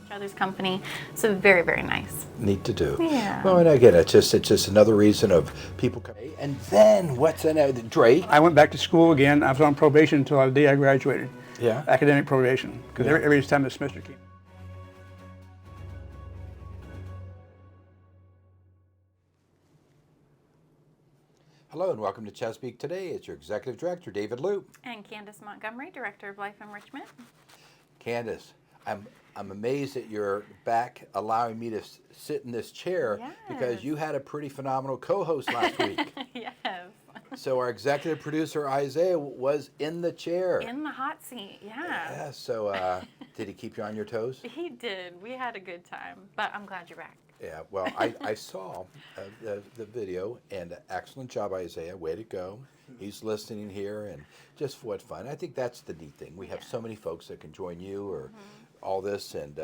each other's company. So very, very nice. Neat to do. Yeah. Well, and again, it's just another reason of people coming. And then what's in it? Drake? I went back to school again. I was on probation until the day I graduated. Yeah. Academic probation, because Yeah. every time the semester came. Hello and welcome to Chesapeake Today. It's your Executive Director, David Loop. And Candace Montgomery, Director of Life Enrichment. Candace, I'm amazed that you're back allowing me to sit in this chair because Yes. you had a pretty phenomenal co-host last week. Yes. So our executive producer, Isaiah, was in the chair. In the hot seat, yeah. Yeah, so did he keep you on your toes? He did. We had a good time, but I'm glad you're back. Yeah, well, I saw the video, and excellent job, Isaiah. Way to go. He's listening here, and just what fun. I think that's the neat thing. We have so many folks that can join you or all this, and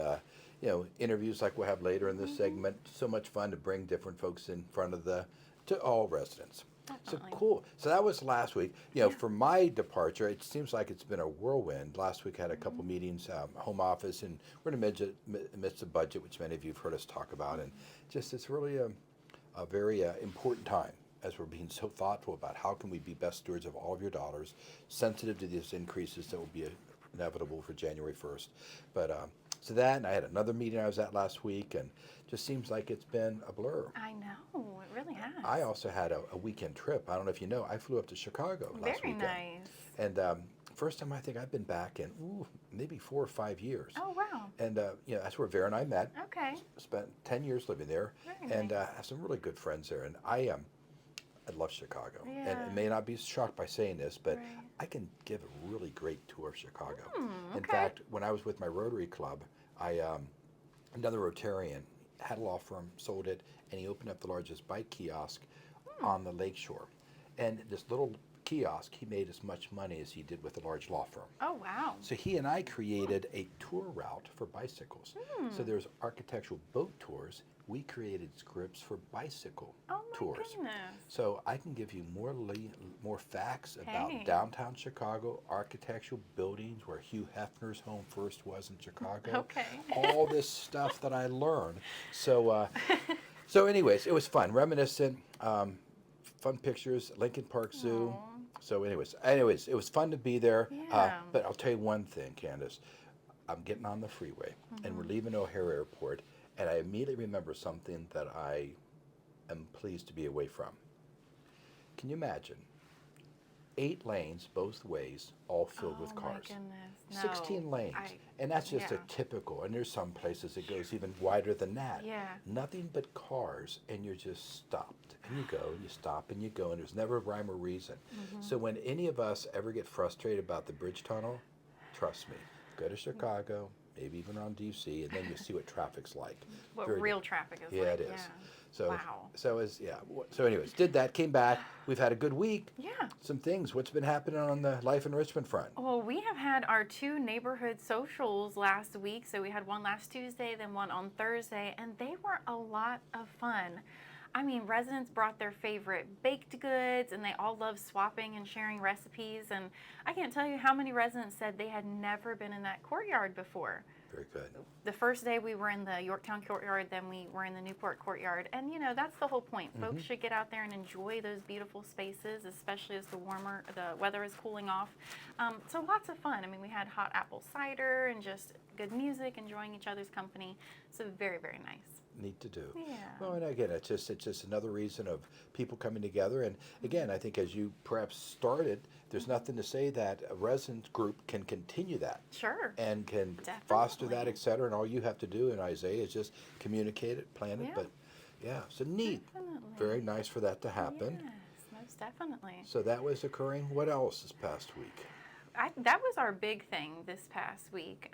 interviews like we'll have later in this segment. So much fun to bring different folks in front of to all residents. Definitely. So cool. So that was last week. For my departure, it seems like it's been a whirlwind. Last week I had a couple meetings, home office, and we're in the midst of budget, which many of you have heard us talk about. And just it's really a very important time as we're being so thoughtful about how can we be best stewards of all of your dollars, sensitive to these increases that will be inevitable for January 1st. But so that, and I had another meeting I was at last week, and just seems like it's been a blur. I know, it really has. I also had a weekend trip. I don't know if you know, I flew up to Chicago last Very weekend. nice. And first time I think I've been back in maybe 4 or 5 years. Oh, wow. And that's where Vera and I met. Okay. Spent 10 years living there, Very and nice. have some really good friends there. And I love Chicago. And Yeah. it may not be shocked by saying this, but Right. I can give a really great tour of Chicago. In okay. fact, when I was with my Rotary Club, another Rotarian had a law firm, sold it, and he opened up the largest bike kiosk on the lakeshore. And this little kiosk, he made as much money as he did with a large law firm. Oh, wow. So he and I created a tour route for bicycles. So there's architectural boat tours. We created scripts for bicycle Oh, my tours. goodness. So I can give you more facts about Hey. downtown Chicago, architectural buildings where Hugh Hefner's home first was in Chicago. Okay. All this stuff that I learned. So, so anyways, it was fun, reminiscent, fun pictures, Lincoln Park Zoo. Aw. So anyways, it was fun to be there. Yeah. But I'll tell you one thing, Candace. I'm getting on the freeway, and we're leaving O'Hare Airport, and I immediately remember something that I am pleased to be away from. Can you imagine? 8 lanes both ways, all filled with cars. Oh, my goodness. No. 16 lanes. And that's just a yeah. typical, and there's some places it goes even wider than that. Yeah. Nothing but cars, and you're just stopped. And you go, and you stop, and you go, and there's never a rhyme or reason. So when any of us ever get frustrated about the bridge tunnel, trust me, go to Chicago, maybe even around DC, and then you'll see what traffic's like. What Very real good. traffic is Yeah, like. it is. So, Wow. So anyways, did that, came back. We've had a good week. Yeah. Some things. What's been happening on the life enrichment front? Well, we have had our 2 neighborhood socials last week. So we had one last Tuesday, then one on Thursday, and they were a lot of fun. I mean, residents brought their favorite baked goods, and they all love swapping and sharing recipes. And I can't tell you how many residents said they had never been in that courtyard before. Very good. The first day we were in the Yorktown courtyard, then we were in the Newport courtyard. And that's the whole point. Folks should get out there and enjoy those beautiful spaces, especially as the weather is cooling off. So lots of fun. I mean, we had hot apple cider and just good music, enjoying each other's company. So very, very nice. Neat to do. Yeah. Well, and again, it's just another reason of people coming together. And again, I think as you perhaps started, there's nothing to say that a resident group can continue that Sure. and can foster that, Definitely. et cetera. And all you have to do, and Isaiah, is just communicate it, plan it. Yeah. But yeah, so neat. Definitely. Very nice for that to happen. Yes, most definitely. So that was occurring. What else this past week? That was our big thing this past week,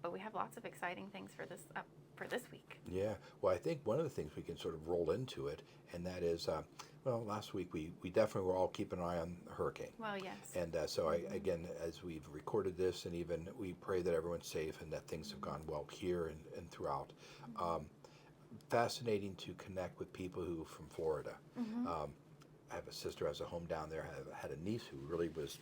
but we have lots of exciting things for this week. Yeah, well, I think one of the things we can sort of roll into it, and that is, last week we definitely were all keeping an eye on the hurricane. Well, yes. And so, again, as we've recorded this, and even we pray that everyone's safe and that things have gone well here and throughout. Fascinating to connect with people who from Florida. I have a sister who has a home down there. I had a niece who really was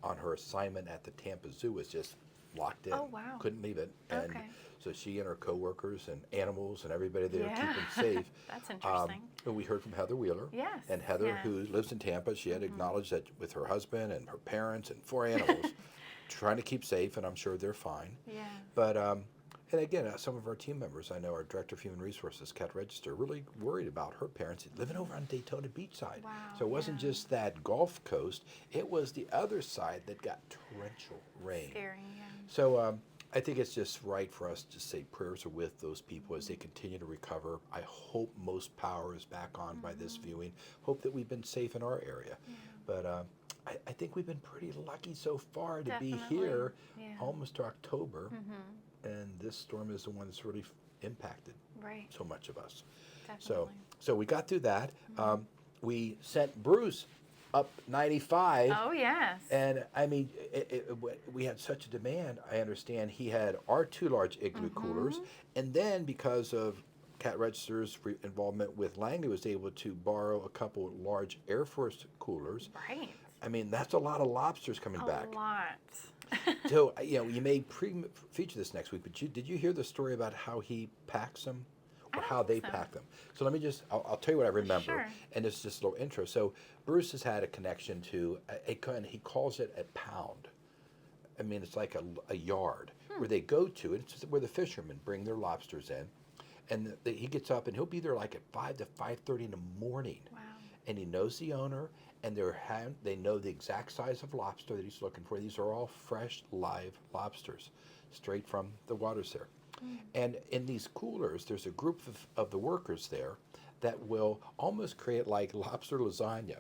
on her assignment at the Tampa Zoo, was just locked in. Oh, wow. Couldn't leave it. And Okay. so she and her coworkers and animals and everybody there Yeah. keeping safe. That's interesting. And we heard from Heather Wheeler. Yes, And Heather, yeah. who lives in Tampa, she had acknowledged that with her husband and her parents and 4 animals, trying to keep safe, and I'm sure they're fine. Yeah. But and again, some of our team members, I know our director of human resources, Kat Register, really worried about her parents living over on Daytona Beachside. Wow, So it wasn't yeah. just that Gulf Coast; it was the other side that got torrential rain. Scary, yeah. So I think it's just right for us to say prayers are with those people as they continue to recover. I hope most power is back on by this viewing. Hope that we've been safe in our area. But I think we've been pretty lucky so far to be Definitely, here yeah. almost to October. And this storm is the one that's really impacted Right. so much of us. Definitely. So we got through that. We sent Bruce up 95. Oh, yes. And I mean, we had such a demand. I understand he had our 2 large igloo coolers, and then because of Cat Register's involvement with Langley, was able to borrow a couple large Air Force coolers. Right. I mean, that's a lot of lobsters coming back. A lot. So you may feature this next week, but did you hear the story about how he packs them, or I how don't they think so. pack them? So let me I'll tell you what I remember, Sure. and it's just a little intro. So Bruce has had a connection to and he calls it a pound. I mean, it's like a yard where they go to. It's just where the fishermen bring their lobsters in, and he gets up and he'll be there like at 5 to 5:30 in the morning. Wow. And he knows the owner, and they know the exact size of lobster that he's looking for. These are all fresh, live lobsters, straight from the waters there. And in these coolers, there's a group of the workers there that will almost create like lobster lasagna.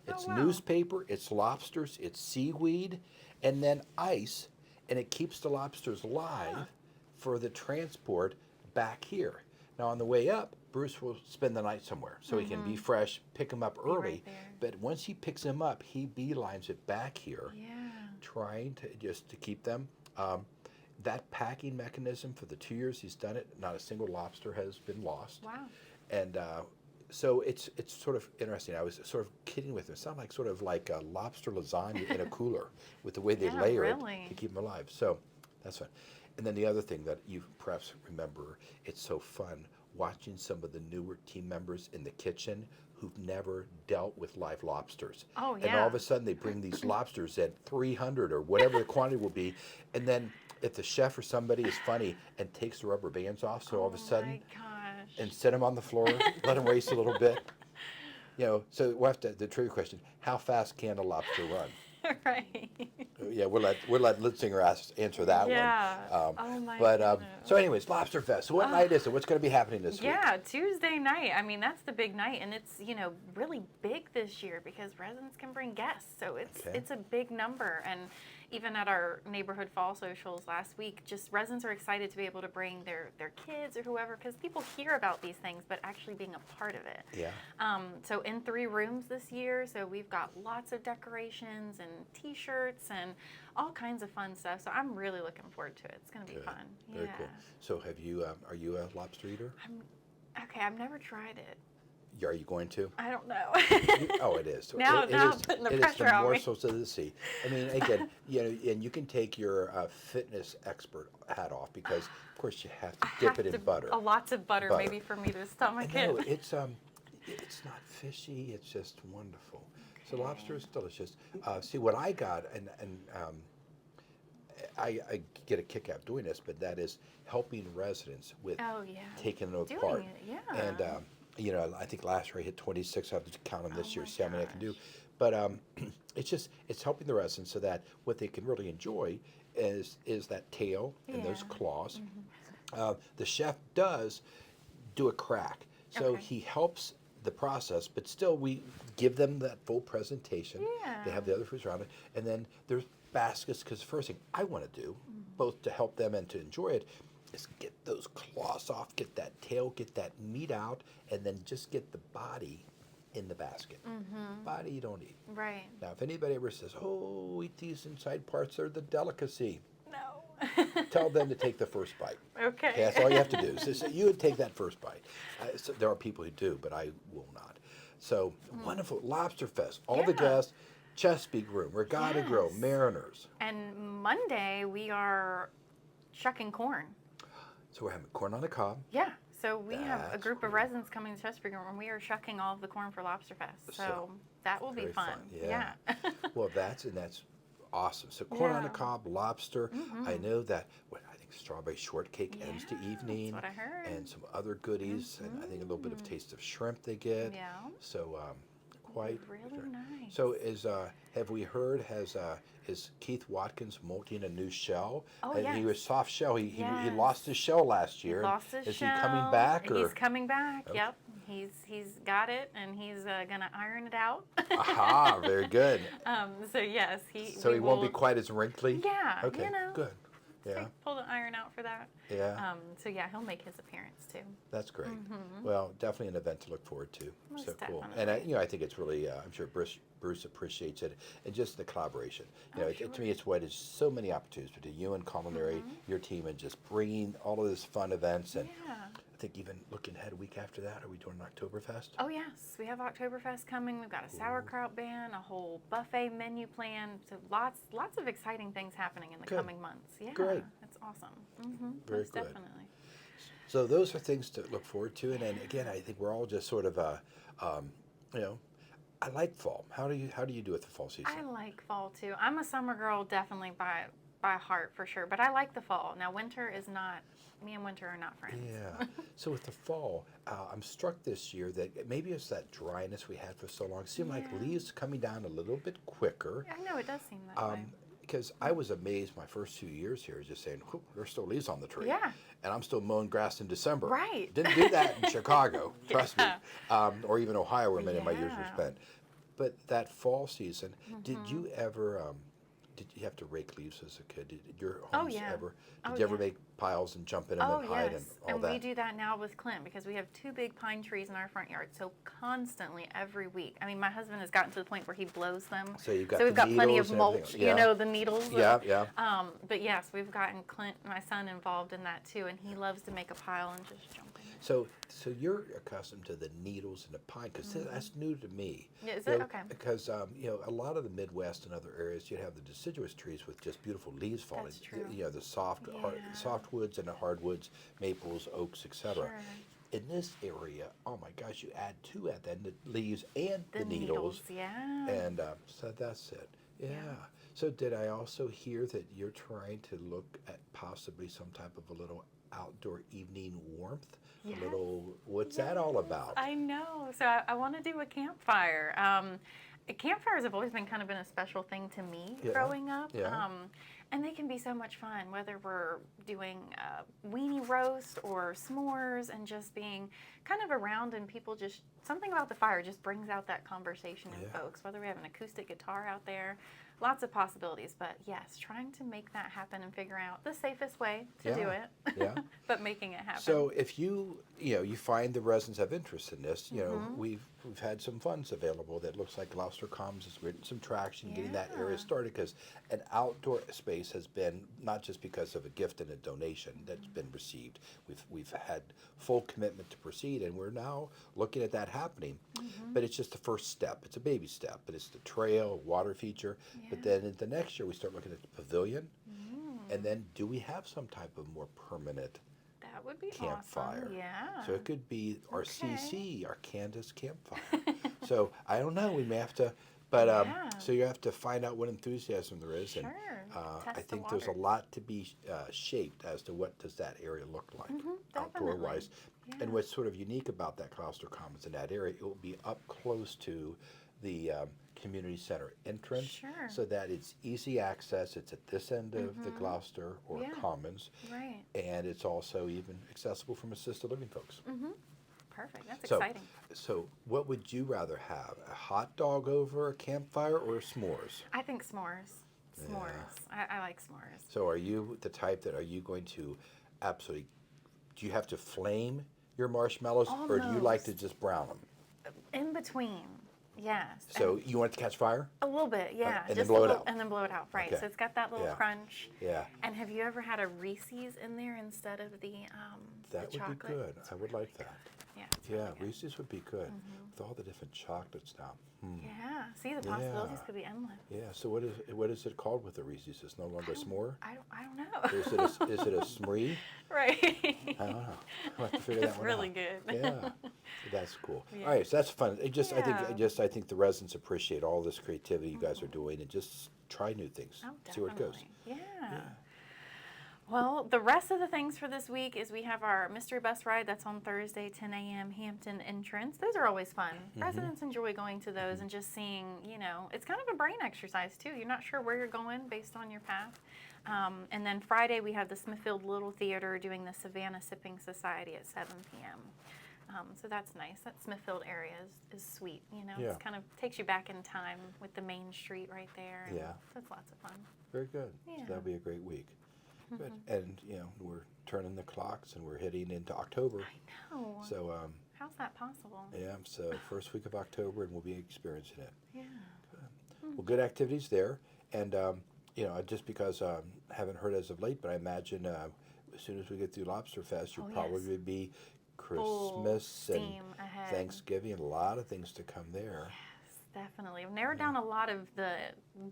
It's wow. newspaper, it's lobsters, it's seaweed, and then ice, and it keeps the lobsters live for the transport back here. Now on the way up, Bruce will spend the night somewhere so he can be fresh, pick him up early. right there. But once he picks him up, he beelines it back here, Yeah. trying to just to keep them. That packing mechanism for the 2 years he's done it, not a single lobster has been lost. Wow. And so it's sort of interesting. I was sort of kidding with him. It sounded like a lobster lasagna in a cooler with the way they Yeah, layer really. it to keep them alive. So that's fun. And then the other thing that you perhaps remember, it's so fun watching some of the newer team members in the kitchen who've never dealt with live lobsters. Oh, And all of yeah. a sudden they bring these lobsters at 300 or whatever the quantity will be. And then if the chef or somebody is funny and takes the rubber bands off, so all of a sudden, Oh my gosh. and set them on the floor, let them race a little bit. So we'll have to, the trivia question, how fast can a lobster run? Right. Yeah, we'll let Litzinger answer that Yeah. one. Oh my But goodness. so anyways, Lobster Fest. So what night is it? What's going to be happening this week? Yeah, Tuesday night. I mean, that's the big night, and it's really big this year because residents can bring guests, so Okay. it's a big number. And even at our neighborhood fall socials last week, just residents are excited to be able to bring their kids or whoever, because people hear about these things, but actually being a part of it. Yeah. So in 3 rooms this year, so we've got lots of decorations and T-shirts and all kinds of fun stuff. So I'm really looking forward to it. It's going to be Good. fun. Very cool. So are you a lobster eater? Okay, I've never tried it. Are you going to? I don't know. Oh, it is. Now it I'm is, putting the it is pressure on me. morsels of the sea. I mean, again, and you can take your fitness expert hat off because, of course, you have to dip it in butter. Lots of butter, Butter. maybe for me to stomach No, it. it's not fishy. It's just wonderful. So lobster is delicious. See what I got, and I get a kick out doing this, but that is helping residents with Oh, yeah. taking them Doing apart. it, yeah. And I think last year I hit 26. I have to count them this Oh year, my see how many I can do. gosh. But it's helping the residents so that what they can really enjoy is that tail and those Yeah. claws. The chef does do a crack, so Okay. he helps the process, but still we give them that full presentation. They have the other foods around it, and then there's baskets, because the first thing I want to do, both to help them and to enjoy it, is get those claws off, get that tail, get that meat out, and then just get the body in the basket. Body you don't eat. Right. Now, if anybody ever says, "Oh, eat these inside parts, they're the delicacy," No. tell them to take the first bite. Okay. Okay, that's all you have to do. So you would take that first bite. So there are people who do, but I will not. So wonderful Lobster Fest. All the Yeah. guests, Chesapeake Room, Regatta Grill, Yes. Mariners. And Monday we are shucking corn. So we're having corn on the cob. Yeah. So we have a That's group of cool. residents coming to Chesapeake and we are shucking all of the corn for Lobster Fest. So that will be very fun. fun, yeah. Well, that's awesome. So corn on the Yeah. cob, lobster. I know that. I think strawberry shortcake ends the Yeah, evening, that's what I heard. and some other goodies, and I think a little bit of taste of shrimp they get. Yeah. So quite Really nice. So have we heard is Keith Watkins molting a new shell? Oh, And he yes. was soft shell. He Yes. lost his shell last He year. lost his is shell. he coming back or? He's coming back. Okay. Yep. He's got it, and he's gonna iron it out. Aha, very good. So yes, he. So we he won't be will- quite as wrinkly. Yeah. Okay. You know. Good. Yeah. Pull the iron out for that. Yeah. So yeah, he'll make his appearance too. That's great. Well, definitely an event to look forward to. Most So cool. And definitely. I think it's really, I'm sure Bruce appreciates it, and just the collaboration. To me, it's what is so many opportunities between you and Culinary, your team, and just bringing all of this fun events. And Yeah. I think even looking ahead a week after that, are we doing an Oktoberfest? Oh yes, we have Oktoberfest coming. We've got a sauerkraut band, a whole buffet menu plan. So lots of exciting things happening in the Good. coming months. Yeah. Great. That's awesome. Very Most good. definitely. So those are things to look forward to. And then again, I think we're all just sort of, I like fall. How do you do with the fall season? I like fall too. I'm a summer girl, definitely by heart for sure. But I like the fall. Now winter is not. Me and winter are not friends. Yeah. So with the fall, I'm struck this year that maybe it's that dryness we had for so long. It seemed like Yeah. leaves coming down a little bit quicker. I know it does seem that way. Because I was amazed my first 2 years here, just saying, "Whew, there's still leaves on the tree." Yeah. And I'm still mowing grass in December. Right. Didn't do that in Chicago, trust me, Yeah. or even Ohio, where many of my years were Yeah. spent. But that fall season, did you ever? Did you have to rake leaves as a kid? Did your homes yeah. ever? Oh, Did you ever yeah. make piles and jump in them Oh and hide yes, and all and that? we do that now with Clint because we have 2 big pine trees in our front yard. So constantly, every week. I mean, my husband has gotten to the point where he blows them. So you've got we've the got plenty needles of and mulch. everything. You Yeah. know, the needles. Yeah, yeah. But yes, we've gotten Clint, my son, involved in that too, and he loves to make a pile and just jump in. So you're accustomed to the needles and the pine because that's new to me. Yeah, is You it? know, Okay. Because a lot of the Midwest and other areas, you have the deciduous trees with just beautiful leaves falling. That's true. The soft Yeah. softwoods and the hardwoods, maples, oaks, etc. Sure. In this area, oh my gosh, you add two at then the leaves and The needles, yeah. and so that's it. Yeah. So did I also hear that you're trying to look at possibly some type of a little outdoor evening warmth? Yes. A little, what's that all about? I know. So I want to do a campfire. Campfires have always been kind of been a special thing to me Yeah, growing up. yeah. And they can be so much fun, whether we're doing weenie roast or s'mores and just being kind of around and people just, something about the fire just brings out that conversation in Yeah. folks, whether we have an acoustic guitar out there, lots of possibilities. But yes, trying to make that happen and figure out the safest way to do Yeah, it, yeah. but making it happen. So if you find the residents have interest in this, Mm-hmm. we've had some funds available that looks like Gloucester Commons has getting some traction, getting that area Yeah. started because an outdoor space has been not just because of a gift and a donation that's been received. We've had full commitment to proceed, and we're now looking at that happening. Mm-hmm. But it's just the first step. It's a baby step, but it's the trail, water feature. But then in the next year, we start looking at the pavilion, and then do we have some type of more permanent That would be campfire? awesome. Yeah. So it could be our Okay. CC, our Candace campfire. So I don't know. We may have to, but Yeah. so you have to find out what enthusiasm there is, and Sure. I Test the think there's a waters. lot to be shaped as to what does that area look like outdoor wise. Yeah. And what's sort of unique about that Gloucester Commons in that area, it will be up close to the community center entrance, Sure. so that it's easy access. It's at this end of the Gloucester or Yeah. Commons, Right. and it's also even accessible from assisted living folks. Perfect. That's So, exciting. so what would you rather have? A hot dog over a campfire or s'mores? I think s'mores. S'mores. I like s'mores. So are you the type that are you going to absolutely, do you have to flame your marshmallows or do you like to Almost. just brown them? In between. Yes. So you want it to catch fire? a little bit, yeah. and then just blow a it little, out. And then blow it out, right. Okay. So it's got that little Yeah. crunch. Yeah, And have you ever had a Reese's in there instead of the that would chocolate? be good. I would like that. Yeah. It's Yeah, really good. Reese's would be good with all the different chocolates now. Yeah. See, the possibilities could be endless. Yeah. So what is it called with the Reese's? It's no longer a s'more. I don't know. Is it a smree? Right. I don't know. I'll have to figure that It's one really out. good. Yeah, that's cool. Yeah. All right, so that's fun. I think the residents appreciate all this creativity you guys are doing, and just try new things. Oh, See where it goes. definitely. Yeah. Well, the rest of the things for this week is we have our mystery bus ride that's on Thursday, 10 a.m. Hampton entrance. Those are always fun. Residents enjoy going to those and just seeing, it's kind of a brain exercise too. You're not sure where you're going based on your path. And then Friday we have the Smithfield Little Theater doing the Savannah Sipping Society at 7 p.m. So that's nice. That Smithfield area is sweet. Yeah. It kind of takes you back in time with the main street right there. And Yeah. So it's lots of fun. Very good. Yeah. So that'll be a great week. Good. And we're turning the clocks, and we're heading into October. I know. So How's that possible? yeah, so first week of October, and we'll be experiencing it. Yeah. Well, good activities there, and just because haven't heard as of late, but I imagine as soon as we get through Lobster Fest, you'll Oh, probably yes. be Full Christmas and steam ahead. Thanksgiving, a lot of things to come there. Yes, definitely. I've narrowed down a lot of the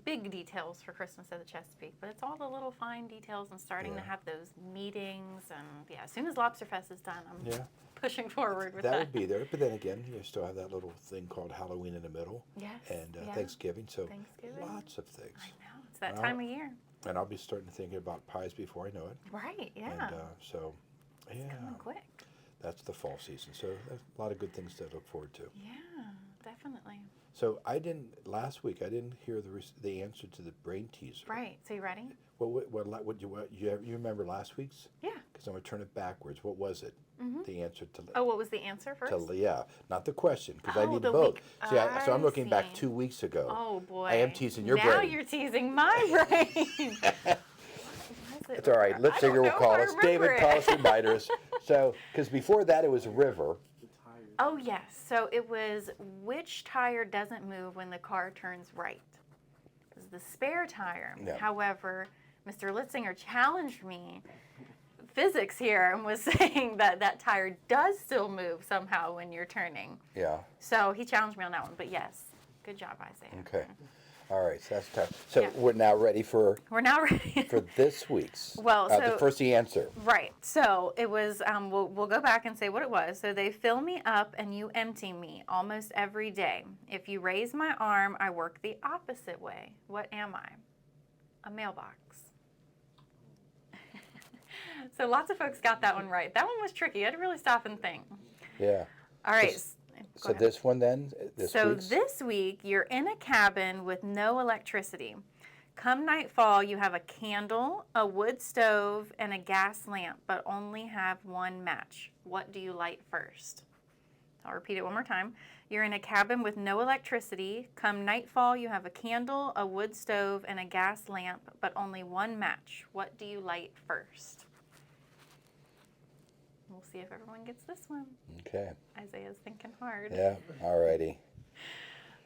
big details for Christmas at the Chesapeake, but it's all the little fine details and starting to Yeah. have those meetings. And yeah, as soon as Lobster Fest is done, I'm Yeah, pushing forward with that that. would be there. But then again, you still have that little thing called Halloween in the middle, Yes. and yeah. Thanksgiving. So Thanksgiving. lots of things. I know. It's that Well, time of year. And I'll be starting to think about pies before I know it. Right. Yeah. And so, yeah, Coming quick. that's the fall season. So there's a lot of good things to look forward to. Yeah, definitely. So last week I didn't hear the answer to the brain teaser. Right. So you ready? What you remember last week's? Yeah. Because I'm gonna turn it backwards. What was it? The answer to Oh, what was the answer first? not the question, because I Oh, need the both. week- See, so I'm looking back see. 2 weeks ago. Oh boy. I am teasing your now brain. you're teasing my brain. It's all right. Lip Singer will call us. David, call us reminders. So, because before that it was River. Oh yes. So it was which tire doesn't move when the car turns right? It was the spare tire. Yeah. However, Mr. Litzinger challenged me physics here and was saying that tire does still move somehow when you're turning. Yeah. So he challenged me on that one. But yes, good job, Isaiah. Okay. All right. So that's tough. So Yeah. we're now ready for We're now ready. this week's. Well, the answer. Right. So it was, we'll go back and say what it was. So they fill me up and you empty me almost every day. If you raise my arm, I work the opposite way. What am I? A mailbox. So lots of folks got that one right. That one was tricky. I had to really stop and think. Yeah. All right. So this one then, week's? This week, you're in a cabin with no electricity. Come nightfall, you have a candle, a wood stove, and a gas lamp, but only have one match. What do you light first? I'll repeat it one more time. You're in a cabin with no electricity. Come nightfall, you have a candle, a wood stove, and a gas lamp, but only one match. What do you light first? We'll see if everyone gets this one. Okay. Isaiah's thinking hard. Yeah. All righty.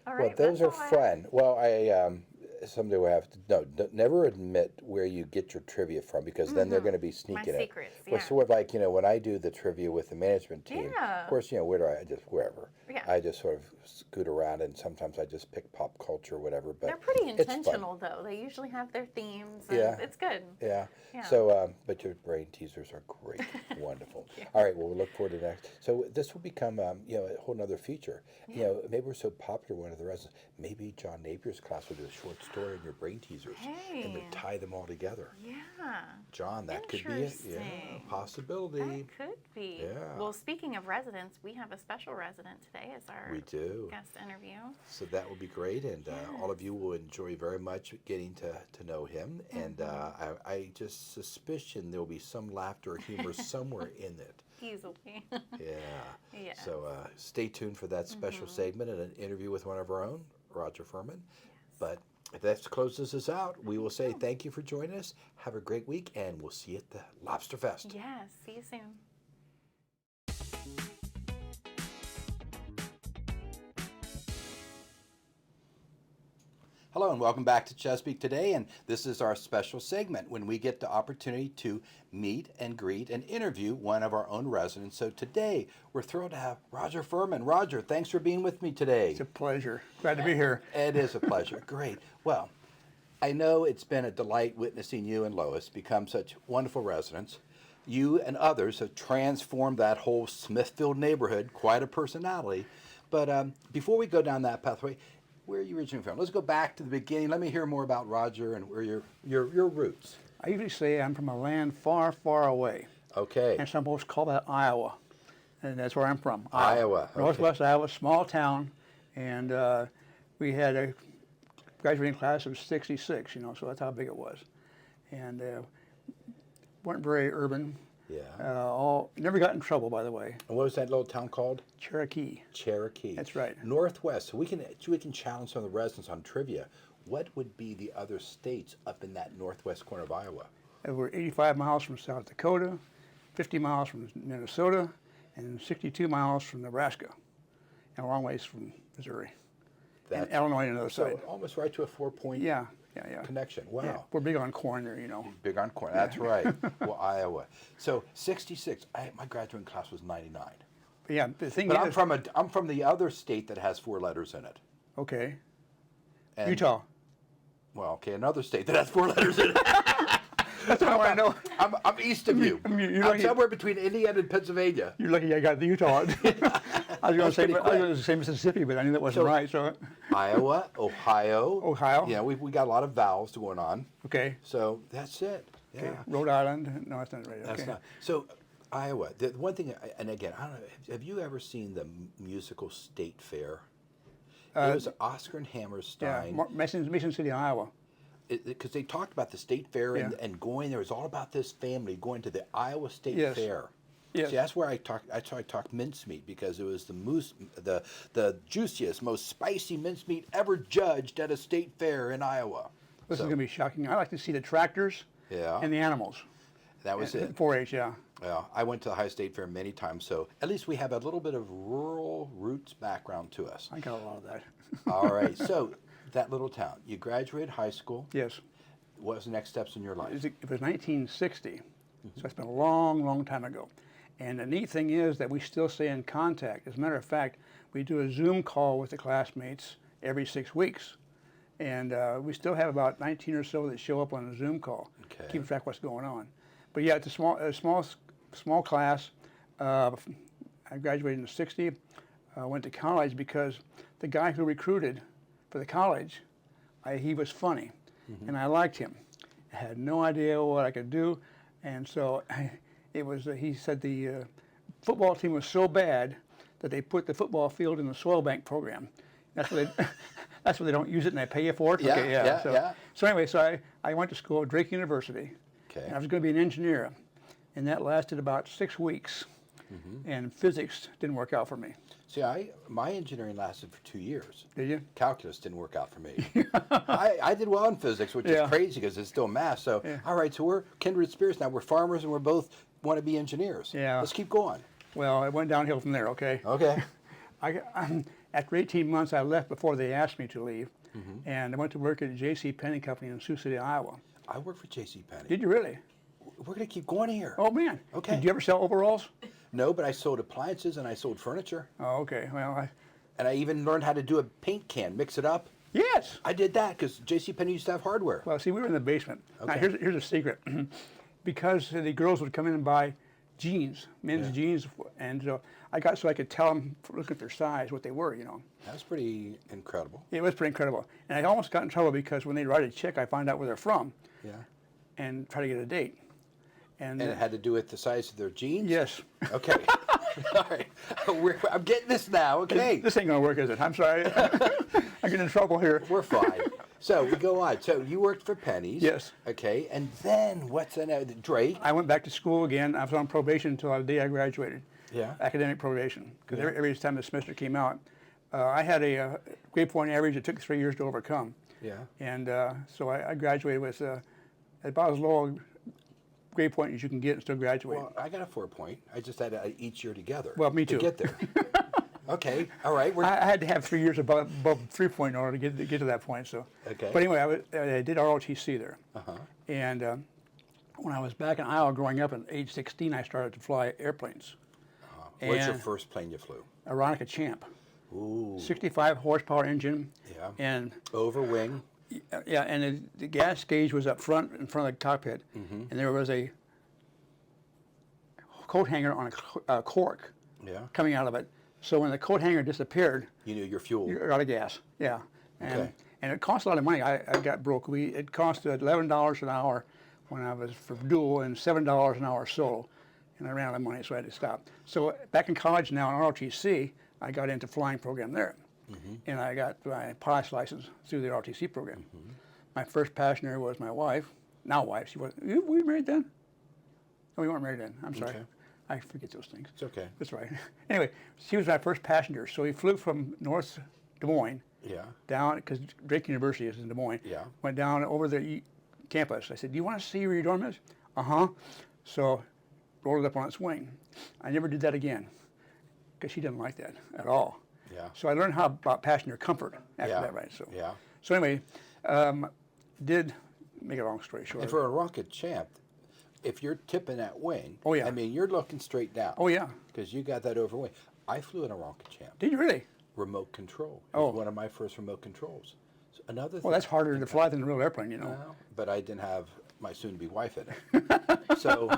All Well, right, those are that's all I fun. Well, someday we'll have to never admit where you get your trivia from, because then they're going to be sneaking it. secrets, Well, yeah. sort of like when I do the trivia with the management team. Yeah. Of course, where do I just wherever. Yeah. I just sort of scoot around, and sometimes I just pick pop culture or whatever. But They're pretty it's fun. intentional, though. They usually have their themes. And Yeah. It's good. Yeah. Yeah. So, but your brain teasers are great, wonderful. All right. Well, we look forward to next. So this will become, a whole nother feature. Maybe we're so popular. One of the residents, maybe John Napier's class will do a short story on your brain teasers, and then Hey. tie them all together. Yeah. John, that could be it. Yeah, Interesting. possibility. That could be. Yeah. Well, speaking of residents, we have a special resident today as our We do. guest interview. So that will be great, and all of you will enjoy very much getting to know him. And I just suspicion there will be some laughter or humor somewhere in it. Easily. Yeah. Yeah. So stay tuned for that special segment and an interview with one of our own, Roger Furman. But if that closes us out, we will say thank you for joining us. Have a great week, and we'll see you at the Lobster Fest. Yes. See you soon. Hello and welcome back to Chesapeake Today, and this is our special segment when we get the opportunity to meet and greet and interview one of our own residents. So today we're thrilled to have Roger Furman. Roger, thanks for being with me today. It's a pleasure. Glad to be here. It is a pleasure. Great. Well, I know it's been a delight witnessing you and Lois become such wonderful residents. You and others have transformed that whole Smithfield neighborhood, quite a personality. But before we go down that pathway, where are you originally from? Let's go back to the beginning. Let me hear more about Roger and where your roots. I usually say I'm from a land far, far away. Okay. And some folks call that Iowa. And that's where I'm from. Iowa. Okay. Northwest Iowa, small town. And we had a graduating class of 66, so that's how big it was. And weren't very urban. Yeah. Never got in trouble, by the way. And what was that little town called? Cherokee. Cherokee. That's right. Northwest. So we can challenge some of the residents on trivia. What would be the other states up in that northwest corner of Iowa? We're 85 miles from South Dakota, 50 miles from Minnesota, and 62 miles from Nebraska, and a long ways from Missouri. And Illinois on the other side. Almost right to a 4-point connection. Wow. Yeah, we're big on corn there, Big on corn. That's right. Well, Iowa. So 66. My graduating class was 99. But yeah, the thing But is, I'm from the other state that has 4 letters in it. okay, And, Utah. Well, okay, another state that has 4 letters in it. That's what I know. I'm east of you. I'm somewhere between Indiana and Pennsylvania. You're lucky I got the Utah. I was going to say Mississippi, but I knew that wasn't right. So Iowa, Ohio. Ohio. Yeah, we got a lot of vowels going on. Okay. So that's it. Yeah. Okay. Rhode Island. No, that's not right. That's Okay. not. So Iowa. The one thing, and again, I don't know. Have you ever seen the musical State Fair? It was Oscar and Yeah, Hammerstein. Mason City, Iowa. Because they talked about the state fair Yeah. and going there. It was all about this family going to the Iowa State Yes. Fair. Yes. See, that's where I talked mincemeat, because it was the juiciest, most spicy mincemeat ever judged at a state fair in Iowa. This is going to be shocking. I like to see the tractors Yeah. and the animals. That was it. 4-H, yeah. Yeah, I went to the Ohio State Fair many times, so at least we have a little bit of rural roots background to us. I got a lot of that. All right, so that little town, you graduated high school. Yes. What was the next steps in your life? It was 1960, so it's been a long, long time ago. And the neat thing is that we still stay in contact. As a matter of fact, we do a Zoom call with the classmates every 6 weeks. And we still have about 19 or so that show up on a Zoom call, Okay. keep track of what's going on. But yeah, it's a small class. I graduated in '60. Went to college because the guy who recruited for the college, he was funny, and I liked him. I had no idea what I could do, and so he said the football team was so bad that they put the football field in the soil bank program. That's what they, that's where they don't use it and they pay you for it. Yeah, Okay, yeah, so, yeah. So anyway, so I went to school at Drake University. Okay. And I was going to be an engineer, and that lasted about 6 weeks. And physics didn't work out for me. See, my engineering lasted for 2 years. Did you? Calculus didn't work out for me. I did well in physics, which Yeah. is crazy because it's still math. So, all right, so we're kindred spirits now. We're farmers and we're both want to be engineers. Yeah. Let's keep going. Well, it went downhill from there. Okay. Okay. After 18 months, I left before they asked me to leave, and I went to work at J.C. Penney Company in Sioux City, Iowa. I work for J.C. Penney. Did you really? We're going to keep going here. Oh man. Okay. Did you ever sell overalls? No, but I sold appliances and I sold furniture. Oh, okay. Well, And I even learned how to do a paint can, mix it up. yes. I did that because J.C. Penney used to have hardware. Well, see, we were in the basement. Now, Okay. here's a secret. Because the girls would come in and buy jeans, men's jeans, and so I could tell them, look at their size, what they were, That's pretty incredible. It was pretty incredible. And I almost got in trouble because when they write a check, I find out where they're from Yeah. and try to get a date. And And it had to do with the size of their jeans? yes. Okay. All right. I'm getting this now. Okay. This ain't going to work, is it? I'm sorry. I'm getting in trouble here. We're fine. So we go on. So you worked for Penny's. Yes. Okay. And then what's that? Drake. I went back to school again. I was on probation until the day I graduated. Yeah. Academic probation. Because every time the semester came out, I had a grade point average that took 3 years to overcome. Yeah. And so I graduated with about as low a grade point as you can get and still graduate. Well, I got a 4 point. I just had each year together. Well, me too. To get there. Okay, all right. I had to have 3 years above 3-point in order to get to that point. So, Okay. But anyway, I did ROTC there, Uh-huh. and when I was back in Iowa growing up at age 16, I started to fly airplanes. What's your And- first plane you flew? Aeronautica Champ, Ooh. 65 horsepower engine, Yeah. and Over wing. yeah, and the gas gauge was up front in front of the cockpit, and there was a coat hanger on a cork Yeah. coming out of it. So when the coat hanger disappeared, You knew your fuel. you're out of gas. Yeah, and Okay. and it cost a lot of money. I got broke. It cost $11 an hour when I was for dual, and $7 an hour solo, and I ran out of money, so I had to stop. So back in college now in ROTC, I got into flying program there, and I got my pilot's license through the ROTC program. My first passenger was my wife, now wife. She was. Were you married then? No, we weren't married then. I'm sorry. Okay. I forget those things. It's okay. That's right. Anyway, she was my first passenger. So we flew from North Des Moines Yeah. down, because Drake University is in Des Moines. Yeah. Went down over the campus. I said, "Do you want to see where your dorm is?" Uh-huh. So rolled it up on its wing. I never did that again, because she didn't like that at all. Yeah. So I learned how about passenger comfort after Yeah. that, right? So Yeah. so anyway, did make a long story short. And for a rocket champ, if you're tipping that wing, Oh, yeah. I mean, you're looking straight down. Oh yeah. Because you got that over wing. I flew in a rocket champ. Did you really? Remote control. It Oh. was one of my first remote controls. So another thing. Well, that's harder to fly than a real airplane, you know. Well, but I didn't have my soon-to-be wife in it. So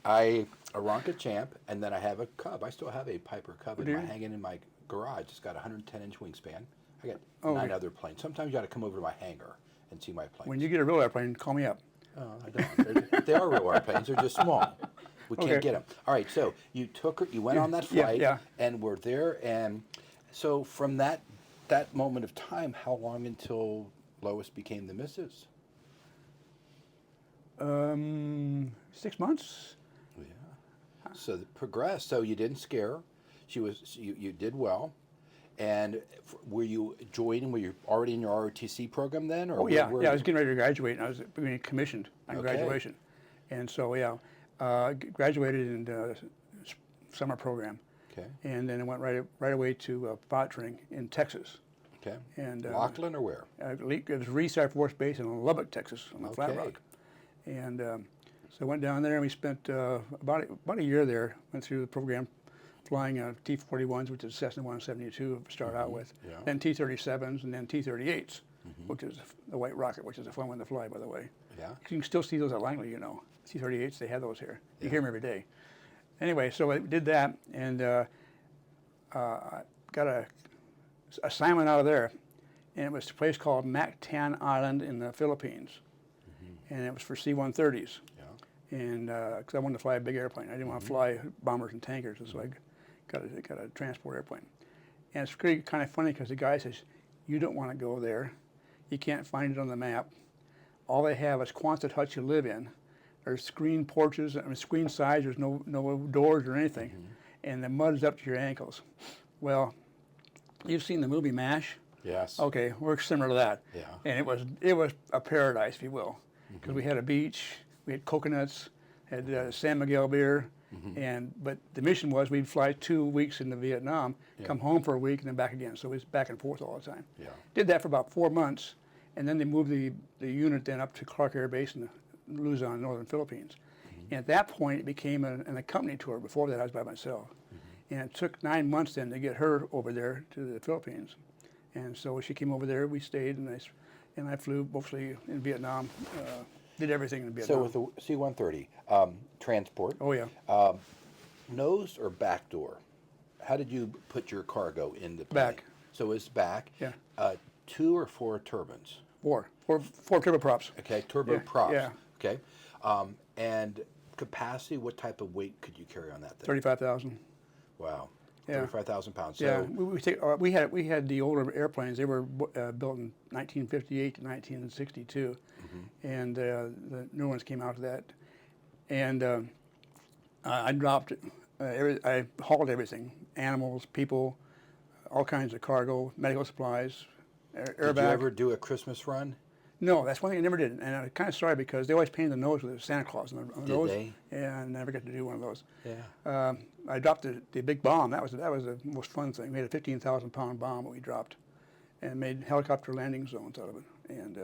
a rocket champ, and then I have a Cub. I still have a Piper Cub Do you? hanging in my garage. It's got a 110-inch wingspan. I got Oh, 9 okay. other planes. Sometimes you got to come over to my hangar and see my planes. When you get a real airplane, call me up. Oh, I don't. They are real airplanes. They're just small. We can't Okay. get them. All right. So you took her. You went on that Yeah, flight. yeah. And were there. And so from that moment of time, how long until Lois became the missus? 6 months. Yeah. So it progressed. So you didn't scare her. You did well. And were you joining? Were you already in your ROTC program then? Or Oh yeah, were yeah. I you- was getting ready to graduate, and I was being commissioned on Okay. graduation, and so yeah, graduated in the summer program, Okay. and then I went right away to pilot training in Texas, Okay. and Lachlan or where? it was Reese Air Force Base in Lubbock, Texas, on the Flat Okay. Rock, and so I went down there, and we spent about a year there. Went through the program, flying T-41s, which is Cessna 172 to start out with, Yeah. then T-37s, and then T-38s, which is the White Rocket, which is a fun one to fly, by the way. Yeah. You can still see those at Langley, you know. T-38s, they have those here. You hear them every day. Anyway, so I did that, and I got a assignment out of there, and it was a place called Mactan Island in the Philippines, and it was for C-130s. Yeah. And because I wanted to fly a big airplane, I didn't want to fly bombers and tankers, and so I got a transport airplane. And it's really kind of funny because the guy says, "You don't want to go there. You can't find it on the map. All they have is Quonset huts you live in. There's screen porches, I mean, screen sides. There's no doors or anything, and the mud is up to your ankles." Well, you've seen the movie MASH. Yes. Okay, we're similar to that. Yeah. And it was a paradise, if you will, because we had a beach, we had coconuts, had San Miguel beer, but the mission was we'd fly 2 weeks into Vietnam, come home for a week, and then back again. So it was back and forth all the time. Yeah. Did that for about 4 months, and then they moved the unit then up to Clark Air Base in Luzon, northern Philippines. And at that point, it became an accompany tour. Before that, I was by myself. And it took 9 months then to get her over there to the Philippines. And so she came over there, we stayed, and I flew mostly in Vietnam, did everything in Vietnam. So with the C-130, transport, Oh yeah, nose or back door? How did you put your cargo in the plane? Back. So it's back. Yeah. 2 or 4 turbines. four turboprops. Okay, turbo Yeah, props. yeah. Okay. And capacity, what type of weight could you carry on that thing? 35,000. Wow. Yeah. 35,000 pounds. So, Yeah, we had the older airplanes. They were built in 1958 to 1962, and the new ones came out of that. And I dropped, I hauled everything: animals, people, all kinds of cargo, medical supplies, did airbags. you ever do a Christmas run? No, that's one thing I never did, and I'm kind of sorry because they always painted the nose with a Santa Claus on the Did nose. they? Yeah, I never got to do one of those. Yeah. I dropped the big bomb. That was the most fun thing. We had a 15,000-pound bomb that we dropped, and made helicopter landing zones out of it. And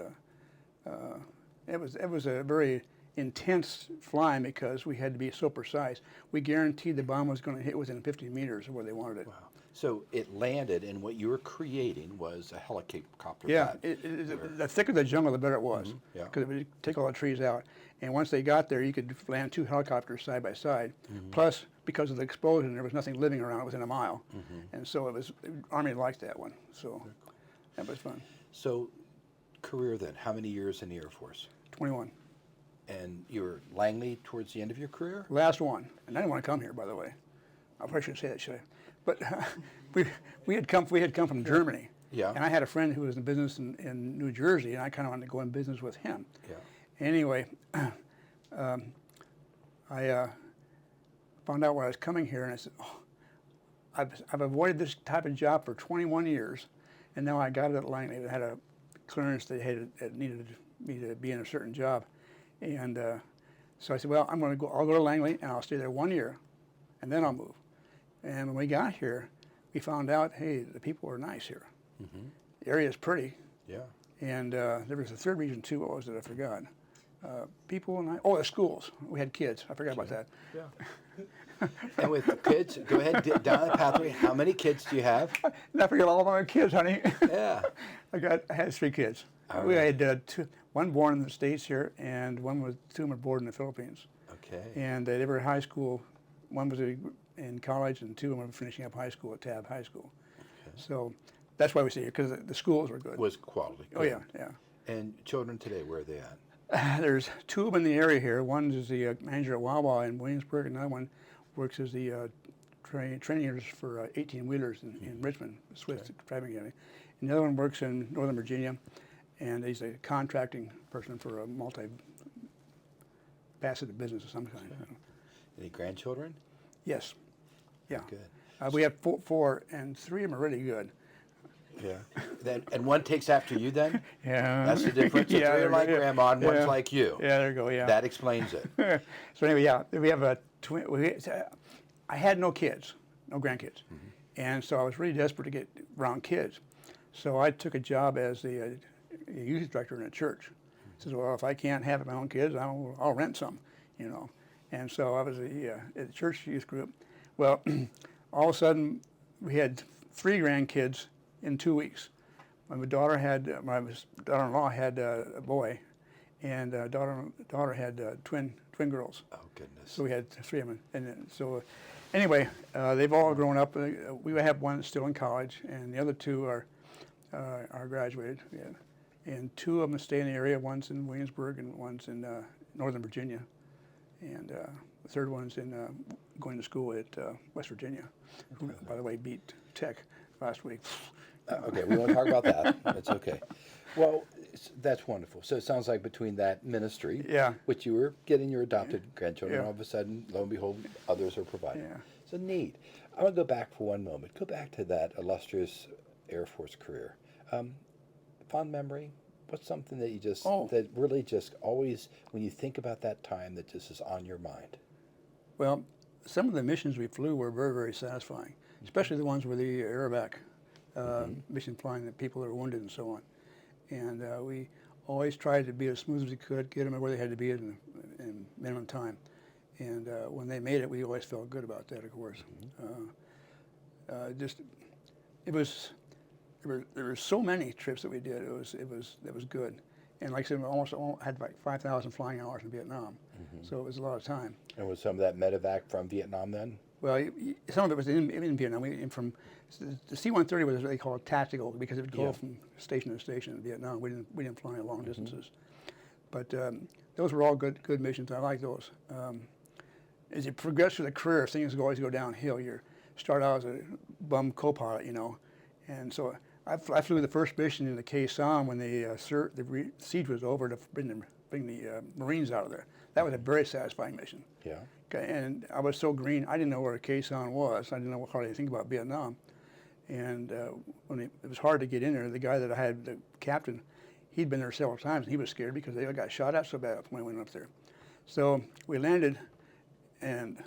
it was a very intense flying because we had to be so precise. We guaranteed the bomb was going to hit within 50 meters of where they wanted it. Wow. So it landed, and what you were creating was a helicopter Yeah, pad. the thicker the jungle, the better it was, yeah. because it would take all the trees out. And once they got there, you could land 2 helicopters side by side. Plus, because of the explosion, there was nothing living around within a mile, and so Army liked that one. So that was fun. So, career then, how many years in the Air Force? 21. And you were Langley towards the end of your career? Last one, and I didn't want to come here, by the way. I probably shouldn't say that, should I? But we had come from Germany. Yeah. And I had a friend who was in business in New Jersey, and I kind of wanted to go in business with him. Yeah. Anyway, I found out when I was coming here, and I said, oh, I've avoided this type of job for 21 years, and now I got it at Langley. It had a clearance that it needed me to be in a certain job. And so I said, well, I'll go to Langley, and I'll stay there 1 year, and then I'll move. And when we got here, we found out, hey, the people are nice here. The area is pretty. Yeah. And there was a third reason too. What was it? I forgot. People and the schools. We had kids. I forgot about that. Yeah. And with kids, go ahead, down the pathway. How many kids do you have? I forget all of my kids, honey. Yeah. I had 3 kids. All We right. had one born in the States here, and 2 of them were born in the Philippines. Okay. And they were in high school. One was in college, and 2 of them were finishing up high school at Tabb High School. So that's why we stay here, because the schools were good. Was quality. Oh yeah, yeah. And children today, where are they at? There's 2 of them in the area here. One is the manager at Wawa in Williamsburg, and another one works as the training leaders for 18-wheelers in Richmond, Swiss Driving Academy. And the other one works in Northern Virginia, and he's a contracting person for a multi-faceted business of some kind. Any grandchildren? Yes. Yeah. Good. We have 4, and 3 of them are really good. Yeah. And one takes after you then? Yeah. That's the difference. So 3 are like grandma and one's like you. Yeah, there you go, yeah. That explains it. So anyway, yeah, we have a twin. I had no kids, no grandkids, and so I was really desperate to get around kids. So I took a job as the youth director in a church. I said, well, if I can't have my own kids, I'll rent some, you know. And so I was at the church youth group. Well, all of a sudden, we had 3 grandkids in 2 weeks. My daughter-in-law had a boy, and daughter had twin girls. Oh, goodness. So we had 3 of them. And then, so anyway, they've all grown up. We have one that's still in college, and the other 2 are graduated. Yeah. And 2 of them stay in the area. One's in Williamsburg, and one's in Northern Virginia. And the third one's going to school at West Virginia, who, by the way, beat Tech last week. Okay, we won't talk about that. That's okay. Well, that's wonderful. So it sounds like between that ministry, Yeah. which you were getting your adopted grandchildren, Yeah. all of a sudden, lo and behold, others are providing. Yeah. So neat. I want to go back for one moment. Go back to that illustrious Air Force career. Fond memory? What's something that you just, that really just always, when you think about that time, that just is on your mind? Well, some of the missions we flew were very, very satisfying, especially the ones with the aerobac mission, flying the people that were wounded and so on. And we always tried to be as smooth as we could, get them where they had to be in minimum time. And when they made it, we always felt good about that, of course. There were so many trips that we did. It was good. And like I said, we almost had like 5,000 flying hours in Vietnam, so it was a lot of time. And was some of that medevac from Vietnam then? Well, some of it was in Vietnam. The C-130 was what they call tactical because it would go from station to station in Vietnam. We didn't fly long distances, but those were all good missions. I like those. As you progress through the career, things always go downhill. You start out as a bum co-pilot, you know, and so I flew the first mission in the Khe Sanh when the siege was over to bring the Marines out of there. That was a very satisfying mission. Yeah. Okay, and I was so green, I didn't know where Khe Sanh was. I didn't know hardly anything about Vietnam. And when it was hard to get in there, the guy that I had, the captain, he'd been there several times, and he was scared because they got shot at so bad when we went up there. So we landed, and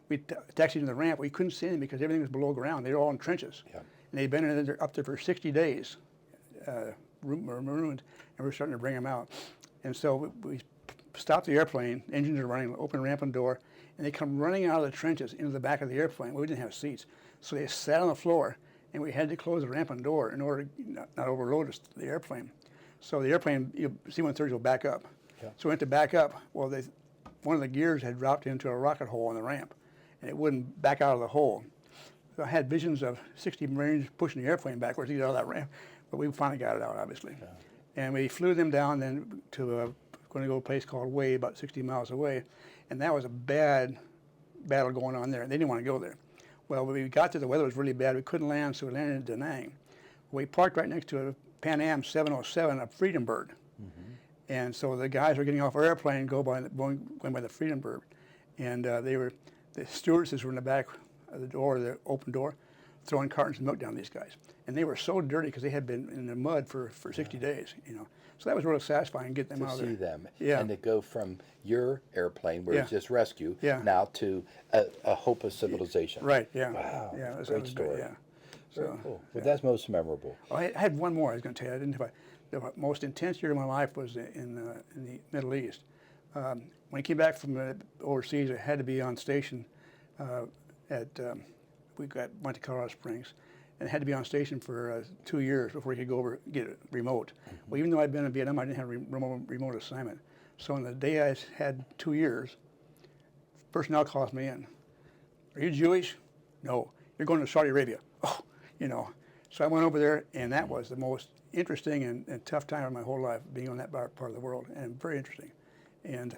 we taxied in the ramp. We couldn't see them because everything was below ground. They were all in trenches. Yeah. And they'd been up there for 60 days, marooned, and we were starting to bring them out. And so we stopped the airplane, engines are running, open ramp and door, and they come running out of the trenches into the back of the airplane. Well, we didn't have seats. So they sat on the floor, and we had to close the ramp and door in order to not overload the airplane. So the airplane, C-130s will back up. Yeah. So we went to back up. Well, one of the gears had dropped into a rocket hole in the ramp, and it wouldn't back out of the hole. So I had visions of 60 Marines pushing the airplane backwards to get out of that ramp, but we finally got it out, obviously. Yeah. And we flew them down then to going to go to a place called Way, about 60 miles away, and that was a bad battle going on there. They didn't want to go there. Well, when we got there, the weather was really bad. We couldn't land, so we landed in Da Nang. We parked right next to a Pan Am 707, a Freedom Bird. Mm-hmm. And so the guys were getting off our airplane, going by the Freedom Bird. And the stewardesses were in the back of the door, the open door, throwing cartons of milk down these guys. And they were so dirty because they had been in the mud for 60 days, So that was really satisfying to get them out of there. To see them. Yeah. And to go from your airplane, where Yeah. it's just rescue, Yeah. now to a hope of civilization. Right, yeah. Wow. Yeah, that Great was story. good, yeah. Very So, cool. Well, that's most memorable. Oh, I had one more I was going to tell you. I didn't have the most intense year of my life was in the Middle East. When I came back from overseas, I had to be on station went to Colorado Springs, and had to be on station for 2 years before we could go over get it remote. Mm-hmm. Well, even though I'd been in Vietnam, I didn't have a remote assignment. So on the day I had 2 years, personnel calls me in. Are you Jewish? No. You're going to Saudi Arabia. Oh, So I went over there, and that was the most interesting and tough time of my whole life, being on that part of the world, and very interesting. And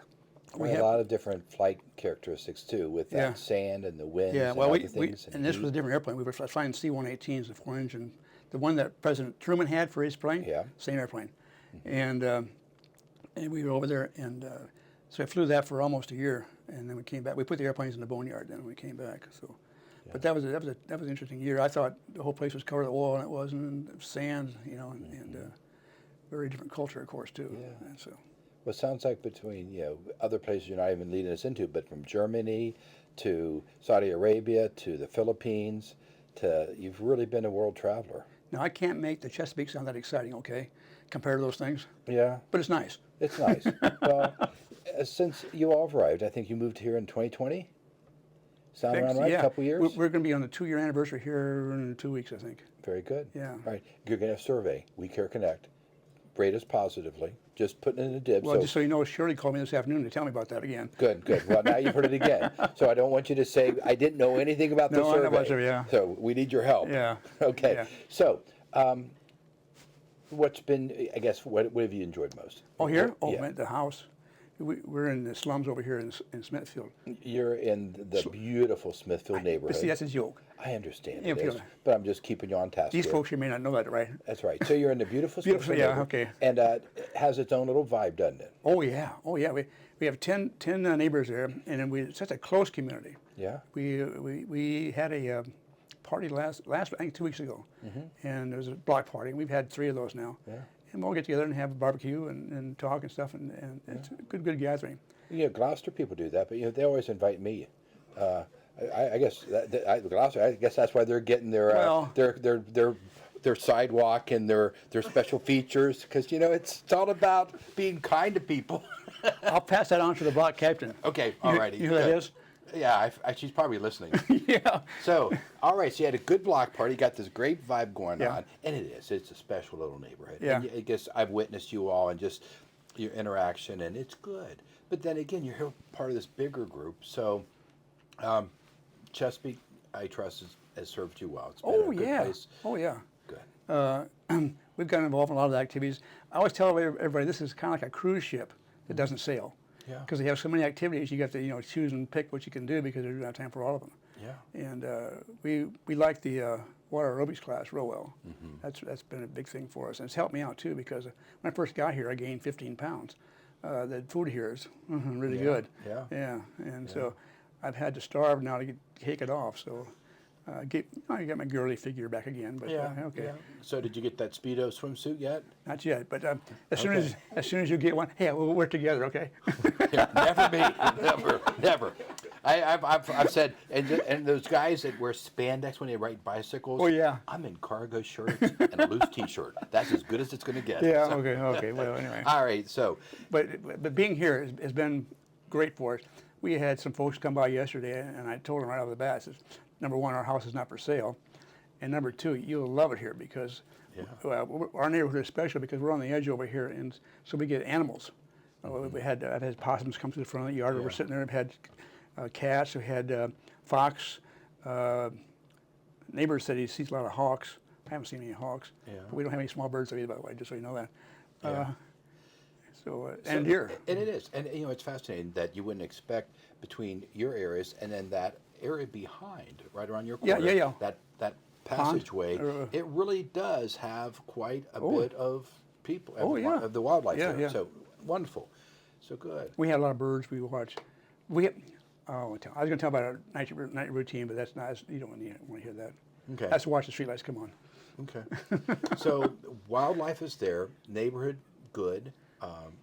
we had a lot of different flight characteristics too, with that Yeah. sand and the winds. Yeah, and well, other things. and this was a different airplane. We were flying C-118s, the 4-engine, the one that President Truman had for his plane. Yeah. Same airplane, and we were over there, and so I flew that for almost a year, and then we came back. We put the airplanes in the boneyard then when we came back. So, but that was an interesting year. I thought the whole place was covered with oil, and it wasn't, and sand, and very different culture, of course, too. Yeah. And so. Well, it sounds like between other places you're not even leading us into, but from Germany to Saudi Arabia to the Philippines, you've really been a world traveler. Now I can't make the Chesapeake sound that exciting, okay, compared to those things. Yeah. But it's nice. It's nice. Well, since you all arrived, I think you moved here in 2020. Sound around right? Yeah. A couple years. We're going to be on the 2-year anniversary here in 2 weeks, I think. Very good. Yeah. All right. You're going to have a survey. We Care Connect. Rate us positively. Just putting in a dib. Well, just so you know, Shirley called me this afternoon to tell me about that again. Good, good. Well, now you've heard it again. So I don't want you to say, I didn't know anything about the No, I know survey. about survey, yeah. So we need your help. Yeah. Okay. Yeah. So, what's been, I guess, what have you enjoyed most? Oh, here? Oh, Yeah. man, the house. We're in the slums over here in Smithfield. You're in the beautiful Smithfield neighborhood. But see, that's a joke. I understand Yeah, it is, Field. but I'm just keeping you on task These here. folks, you may not know that, right? That's right. So you're in the beautiful Beautiful, Smithfield yeah, neighborhood, okay. And it has its own little vibe, doesn't it? Oh, yeah. Oh, yeah. We have 10 neighbors there, and it's such a close community. Yeah. We had a party last I think 2 weeks ago, and there was a block party, and we've had 3 of those now. Yeah. And we'll get together and have a barbecue and talk and stuff, and it's a good gathering. Gloucester people do that, but they always invite me. I guess Gloucester. I guess that's why they're getting their sidewalk and their special features, because it's all about being kind to people. I'll pass that on to the block captain. Okay, all righty. You know who that is? Yeah, she's probably listening. Yeah. So, all right, so you had a good block party, got this great vibe going Yeah. on, and it's a special little neighborhood. Yeah. And I guess I've witnessed you all and just your interaction, and it's good. But then again, you're part of this bigger group, so Chesapeake, I trust, has served you well. It's been a good place. Oh, yeah. Good. We've gotten involved in a lot of the activities. I always tell everybody this is kind of like a cruise ship that doesn't sail. Yeah. Because they have so many activities, you got to choose and pick what you can do because there's not time for all of them. Yeah. And we like the water aerobics class real well. That's been a big thing for us, and it's helped me out too because when I first got here, I gained 15 pounds. The food here is really good. Yeah. Yeah. And so I've had to starve now to take it off. So I got my girly figure back again, but okay. So did you get that Speedo swimsuit yet? Not yet, but as soon Okay. as soon as you get one, hey, we'll work together, okay? Never me, never. I've said, and those guys that wear spandex when they ride bicycles. Oh, yeah. I'm in cargo shirts and a loose T-shirt. That's as good as it's going to get. Yeah, So- okay. Well, anyway, All right, so but being here has been great for us. We had some folks come by yesterday, and I told them right off the bat, I says, number one, our house is not for sale, and number two, you'll love it here because our neighborhood is special because we're on the edge over here, and so we get animals. I've had possums come to the front of the yard. We're sitting there. We've had cats. We had fox. Neighbor said he sees a lot of hawks. I haven't seen any hawks. Yeah. But we don't have any small birds either, by the way, just so you know that. Yeah. And deer. And it is, and it's fascinating that you wouldn't expect between your areas and then that area behind, right around your corner. Yeah. That passageway, it really does have quite a bit of people, of the wildlife there. Yeah. So wonderful, so good. We had a lot of birds we watch. I was going to tell about our night routine, but that's not. You don't want to hear that. Okay. That's to watch the streetlights come on. Okay. So wildlife is there, neighborhood good,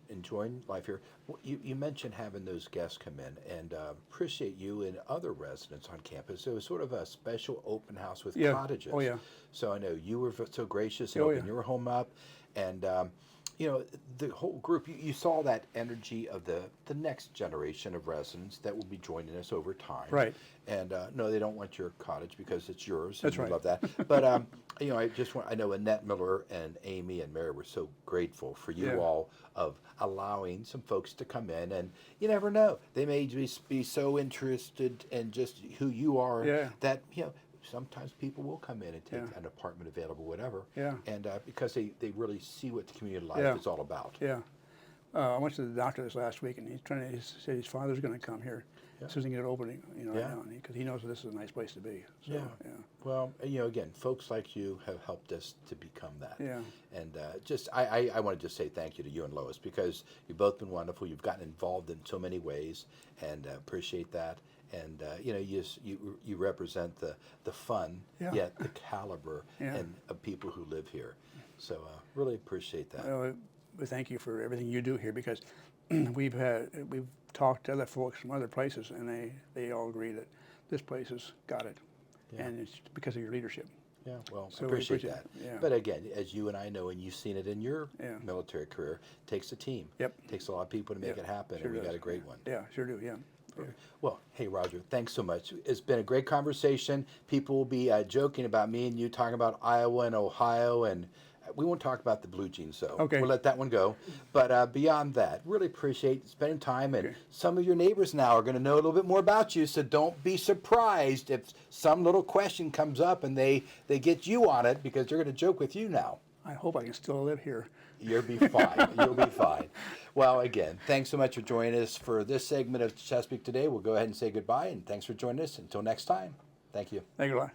enjoying life here. You mentioned having those guests come in, and appreciate you and other residents on campus. It was sort of a special open house with Yeah. cottages. Oh, yeah. So I know you were so gracious and Oh, opened yeah. your home up, and the whole group. You saw that energy of the next generation of residents that will be joining us over time. Right. And no, they don't want your cottage because it's yours. That's and we right. love that. But I know Annette Miller and Amy and Mary were so grateful for you Yeah. all of allowing some folks to come in, and you never know, they may just be so interested in just who you are that sometimes people will come in and take an apartment available, whatever. Yeah. And because they really see what the community life is all about. Yeah. I went to the doctor this last week, and he said his father's going to come here as soon as he can get an opening, because he knows this is a nice place to be. So, Yeah. Well, again, folks like you have helped us to become that. Yeah. And I want to just say thank you to you and Lois, because you've both been wonderful. You've gotten involved in so many ways, and appreciate that. And you represent the fun, yet the caliber and of people who live here. So really appreciate that. We thank you for everything you do here, because we've talked to other folks from other places, and they all agree that this place has got it, and it's because of your leadership. Yeah, well, So I we appreciate appreciate that. it, yeah. But again, as you and I know, and you've seen it in your Yeah. military career, it takes a team. Yep. It takes a lot of people to make it happen, Sure and we does. got a great one. Yeah, sure do. Yeah. Well, hey, Roger, thanks so much. It's been a great conversation. People will be joking about me and you talking about Iowa and Ohio, and we won't talk about the blue jeans, so Okay. we'll let that one go. But beyond that, really appreciate spending time, and some of your neighbors now are going to know a little bit more about you, so don't be surprised if some little question comes up and they get you on it, because they're going to joke with you now. I hope I can still live here. You'll be fine. You'll be fine. Well, again, thanks so much for joining us for this segment of Chesapeake Today. We'll go ahead and say goodbye, and thanks for joining us. Until next time, thank you. Thank you a lot.